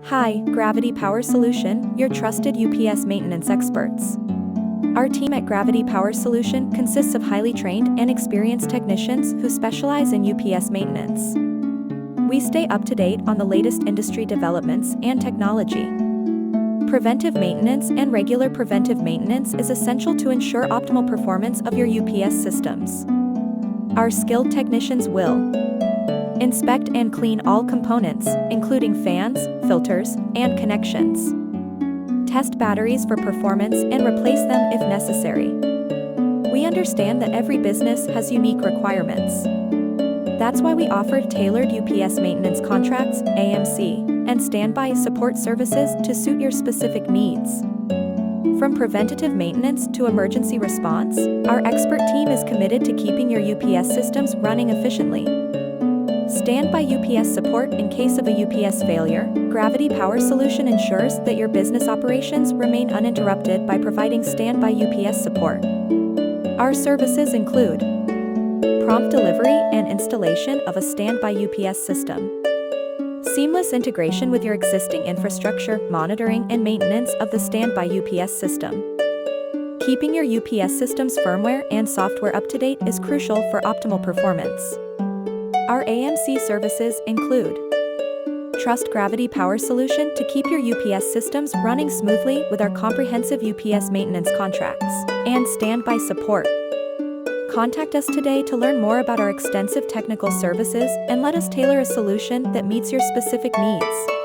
Hi, Gravity Power Solution, your trusted UPS maintenance experts. Our team at Gravity Power Solution consists of highly trained and experienced technicians who specialize in UPS maintenance. We stay up to date on the latest industry developments and technology. Preventive maintenance and regular preventive maintenance is essential to ensure optimal performance of your UPS systems. Our skilled technicians will inspect and clean all components, including fans, filters, and connections. Test batteries for performance and replace them if necessary. We understand that every business has unique requirements. That's why we offer tailored UPS maintenance contracts, AMC, and standby support services to suit your specific needs. From preventative maintenance to emergency response, our expert team is committed to keeping your UPS systems running efficiently. Standby UPS support in case of a UPS failure. Gravity Power Solution ensures that your business operations remain uninterrupted by providing standby UPS support. Our services include prompt delivery and installation of a standby UPS system, seamless integration with your existing infrastructure, monitoring and maintenance of the standby UPS system. Keeping your UPS system's firmware and software up to date is crucial for optimal performance. Our AMC services include Trust Gravity Power Solution to keep your UPS systems running smoothly with our comprehensive UPS maintenance contracts and standby support. Contact us today to learn more about our extensive technical services and let us tailor a solution that meets your specific needs.